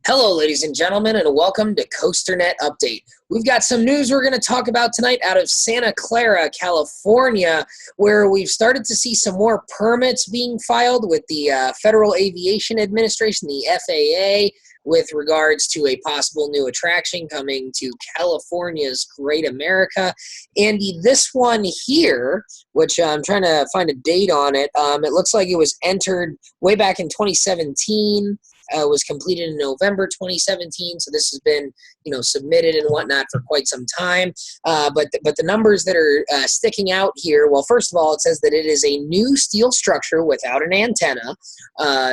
Hello, ladies and gentlemen, and welcome to COASTER-net Update. We've got some news we're going to talk about tonight out of Santa Clara, California, where we've started to see some more permits being filed with the Federal Aviation Administration, the FAA, with regards to a possible new attraction coming to California's Great America. Andy, this one here, which I'm trying to find a date on it, it looks like it was entered way back in 2017. Was completed in November 2017, so this has been, submitted and whatnot for quite some time. But the numbers that are sticking out here, well, first of all, it says that it is a new steel structure without an antenna.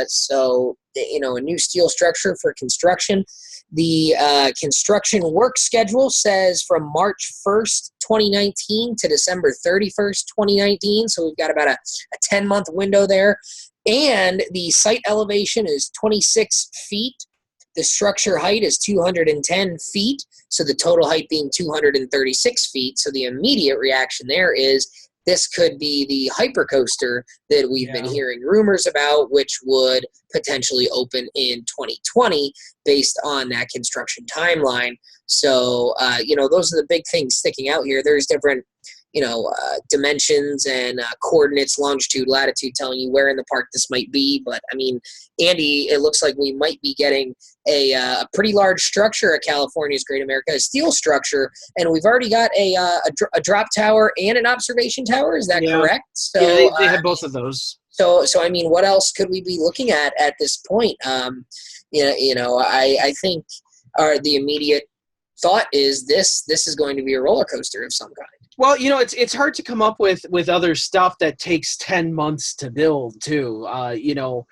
So, a new steel structure for construction. The construction work schedule says from March 1st, 2019 to December 31st, 2019. So we've got about a 10-month window there. And the site elevation is 26 feet. The structure height is 210 feet, so the total height being 236 feet. So the immediate reaction there is this could be the hypercoaster that we've been hearing rumors about, which would potentially open in 2020 based on that construction timeline. So, those are the big things sticking out here. There's different dimensions and coordinates, longitude, latitude, telling you where in the park this might be. But I mean, Andy, it looks like we might be getting a pretty large structure at California's Great America, a steel structure, and we've already got a drop tower and an observation tower. Is that correct? So they have both of those. So I mean, what else could we be looking at this point? I think the immediate thought is this is going to be a roller coaster of some kind. Well, it's hard to come up with other stuff that takes 10 months to build too. The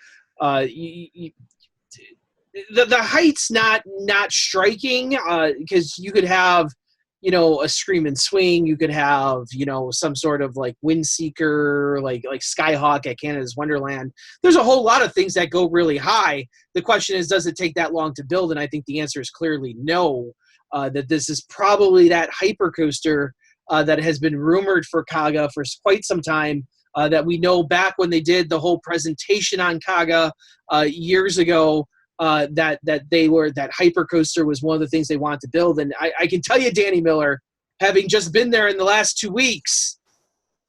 height's not striking because you could have, a scream and swing. You could have, some sort of like Windseeker, like Skyhawk at Canada's Wonderland. There's a whole lot of things that go really high. The question is, does it take that long to build? And I think the answer is clearly no, that this is probably that hypercoaster that has been rumored for Kaga for quite some time, that we know back when they did the whole presentation on Kaga years ago, that hypercoaster was one of the things they wanted to build. And I can tell you, Danny Miller, having just been there in the last 2 weeks,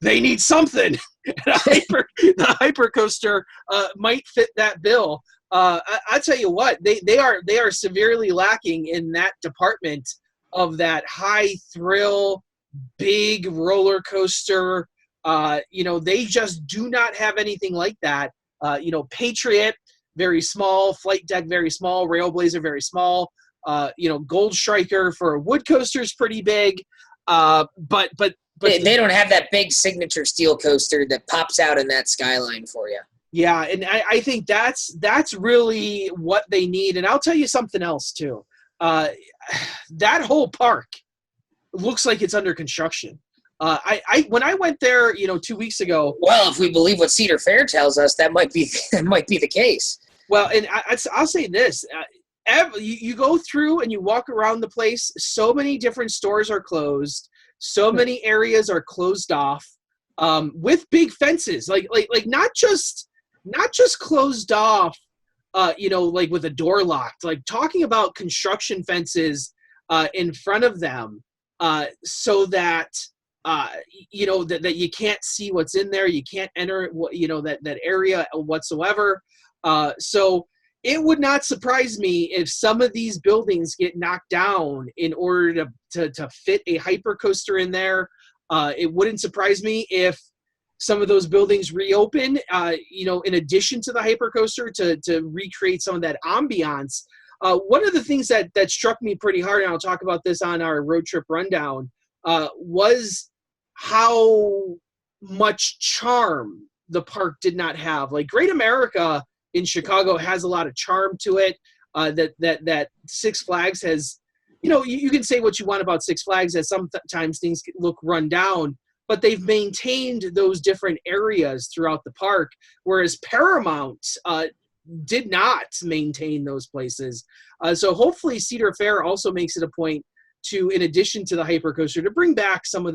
they need something. The hypercoaster might fit that bill. I tell you what, they are severely lacking in that department of that high thrill, big roller coaster. They just do not have anything like that. Patriot, very small. Flight Deck, very small. Railblazer, very small. Gold Striker for a wood coaster is pretty big. But they don't have that big signature steel coaster that pops out in that skyline for you. Yeah, and I think that's really what they need. And I'll tell you something else too. That whole park looks like it's under construction. When I went there, 2 weeks ago. Well, if we believe what Cedar Fair tells us, that might be the case. Well, and I'll say this: you go through and you walk around the place. So many different stores are closed. So many areas are closed off with big fences, like not just closed off. Like with a door locked. Like talking about construction fences in front of them. So that that you can't see what's in there, you can't enter that area whatsoever. So it would not surprise me if some of these buildings get knocked down in order to fit a hypercoaster in there. It wouldn't surprise me if some of those buildings reopen, in addition to the hypercoaster to recreate some of that ambiance. One of the things that struck me pretty hard, and I'll talk about this on our road trip rundown, was how much charm the park did not have. Like Great America in Chicago has a lot of charm to it. That Six Flags has, you can say what you want about Six Flags, that sometimes things look run down, but they've maintained those different areas throughout the park, whereas Paramount did not maintain those places. So hopefully Cedar Fair also makes it a point to, in addition to the hypercoaster, to bring back some of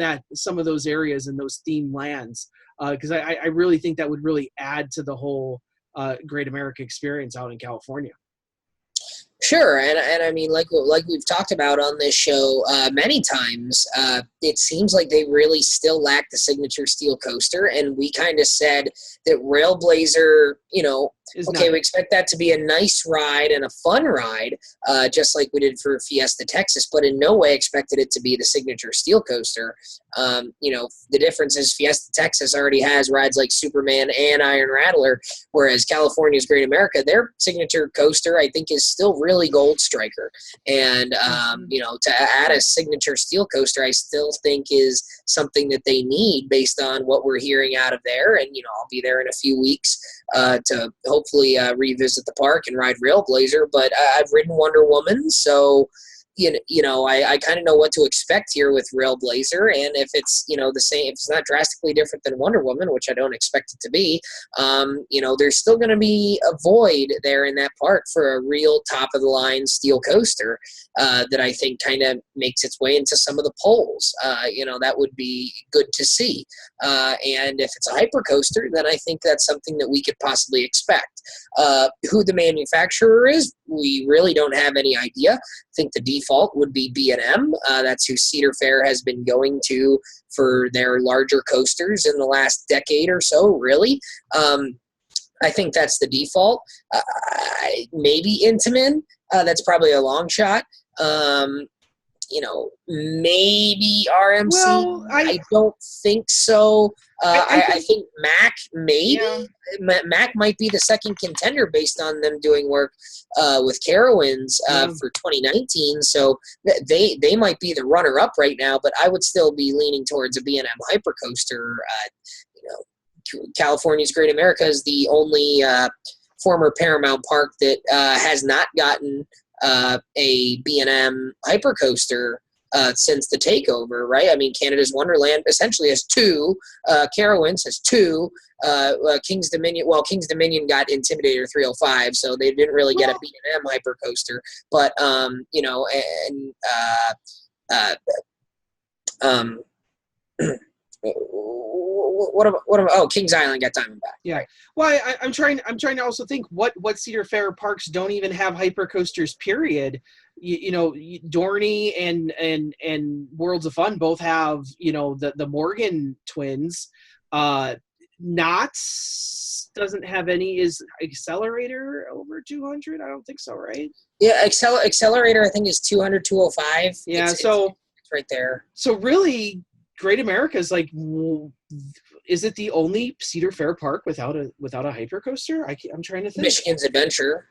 those areas and those themed lands, because I really think that would really add to the whole Great America experience out in California. Sure, and I mean, like we've talked about on this show many times, it seems like they really still lack the signature steel coaster, and we kind of said that Railblazer, okay, we expect that to be a nice ride and a fun ride, just like we did for Fiesta Texas, but in no way expected it to be the signature steel coaster. The difference is Fiesta Texas already has rides like Superman and Iron Rattler, whereas California's Great America, their signature coaster, I think, is still really Gold Striker. And, to add a signature steel coaster, I still think is something that they need based on what we're hearing out of there. And, I'll be there in a few weeks to hopefully revisit the park and ride Railblazer. But I've ridden Wonder Woman, so I kind of know what to expect here with Railblazer, and if it's the same, if it's not drastically different than Wonder Woman, which I don't expect it to be, there's still going to be a void there in that park for a real top of the line steel coaster that I think kind of makes its way into some of the polls. That would be good to see. And if it's a hyper coaster, then I think that's something that we could possibly expect. Who the manufacturer is, we really don't have any idea. I think the default would be B&M. That's who Cedar Fair has been going to for their larger coasters in the last decade or so, really. I think that's the default. Maybe Intamin. That's probably a long shot. Maybe RMC. Well, I don't think so. I think Mac, maybe. Yeah. Mac might be the second contender based on them doing work with Carowinds for 2019. So they might be the runner-up right now, but I would still be leaning towards a B&M Hypercoaster. California's Great America is the only former Paramount park that has not gotten a B&M Hypercoaster since the takeover, right? I mean, Canada's Wonderland essentially has two. Carowinds has two. King's Dominion got Intimidator 305, so they didn't really get a B&M Hypercoaster. But what about Kings Island got Diamondback? Yeah. Right. Well, I'm trying to also think what Cedar Fair parks don't even have hypercoasters. Period. Dorney and Worlds of Fun both have the Morgan twins. Knott's doesn't have any. Is Accelerator over 200? I don't think so, right? Yeah, Accelerator I think is 200, 205. Yeah, it's right there. So really, Great America is like, is it the only Cedar Fair park without a hypercoaster? I'm trying to think. Michigan's Adventure.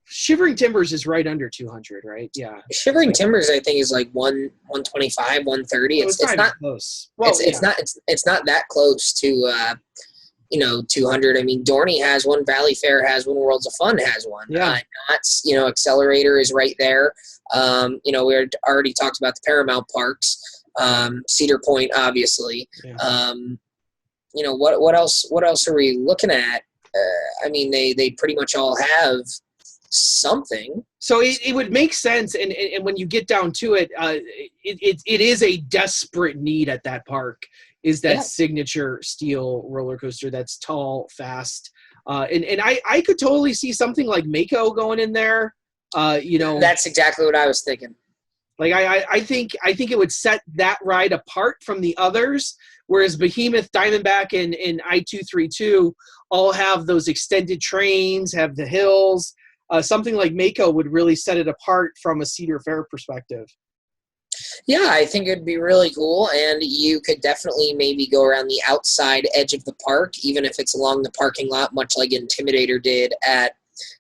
Shivering Timbers is right under 200, right? Yeah. Shivering Timbers, I think, is like 125, 130. So it's not close. Well, it's not that close to 200. I mean, Dorney has one, Valley Fair has one, Worlds of Fun has one. Yeah. Knott's, Accelerator is right there. We already talked about the Paramount parks. Cedar Point, obviously. Yeah. What else are we looking at? I mean, they pretty much all have something. So it would make sense, and when you get down to it, it is a desperate need at that park, is that signature steel roller coaster that's tall, fast, and I could totally see something like Mako going in there. That's exactly what I was thinking. Like I think it would set that ride apart from the others, whereas Behemoth, Diamondback, and I-232 all have those extended trains, have the hills. Something like Mako would really set it apart from a Cedar Fair perspective. Yeah, I think it'd be really cool, and you could definitely maybe go around the outside edge of the park, even if it's along the parking lot, much like Intimidator did at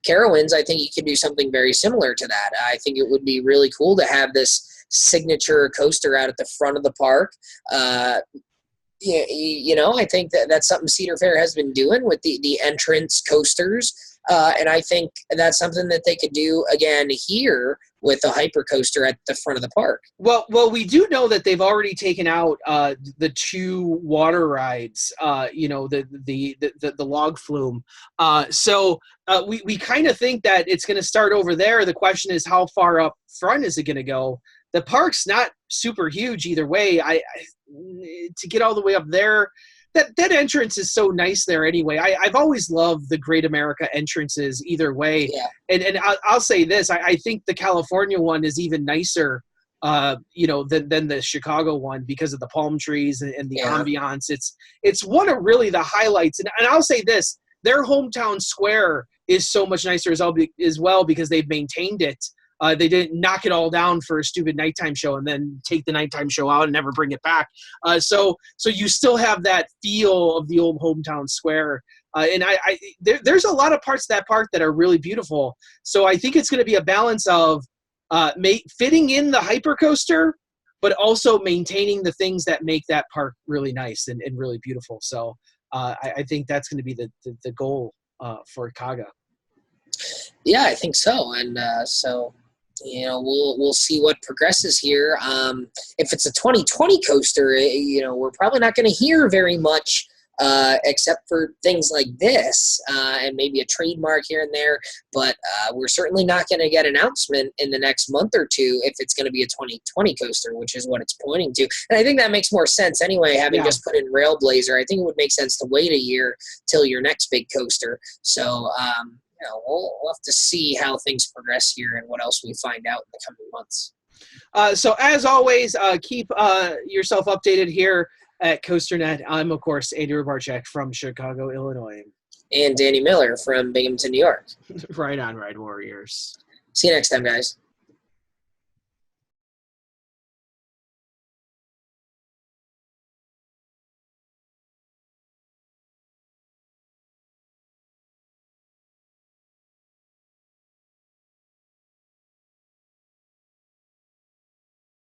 Carowinds. I think you could do something very similar to that. I think it would be really cool to have this signature coaster out at the front of the park. I think that's something Cedar Fair has been doing with the entrance coasters. And I think that's something that they could do again here with a hyper coaster at the front of the park. Well, we do know that they've already taken out the two water rides. The log flume. So we kind of think that it's going to start over there. The question is, how far up front is it going to go? The park's not super huge either way. To get all the way up there, that entrance is so nice there anyway. I've always loved the Great America entrances either way. Yeah. And I'll say this, I think the California one is even nicer, than the Chicago one because of the palm trees and the ambiance. It's one of really the highlights. And I'll say this, their hometown square is so much nicer as well because they've maintained it. They didn't knock it all down for a stupid nighttime show and then take the nighttime show out and never bring it back. So you still have that feel of the old hometown square. And there's a lot of parts of that park that are really beautiful. So I think it's going to be a balance of fitting in the hypercoaster, but also maintaining the things that make that park really nice and really beautiful. So I think that's going to be the goal for Kaga. Yeah, I think so. And so, we'll see what progresses here. If it's a 2020 coaster, we're probably not going to hear very much except for things like this and maybe a trademark here and there. But we're certainly not going to get an announcement in the next month or two if it's going to be a 2020 coaster, which is what it's pointing to. And I think that makes more sense anyway, having just put in Railblazer. I think it would make sense to wait a year till your next big coaster. So, we'll have to see how things progress here and what else we find out in the coming months. So as always, keep yourself updated here at COASTER.net. I'm, of course, Andy Robarczyk from Chicago, Illinois. And Danny Miller from Binghamton, New York. Right on, Ride Warriors. See you next time, guys.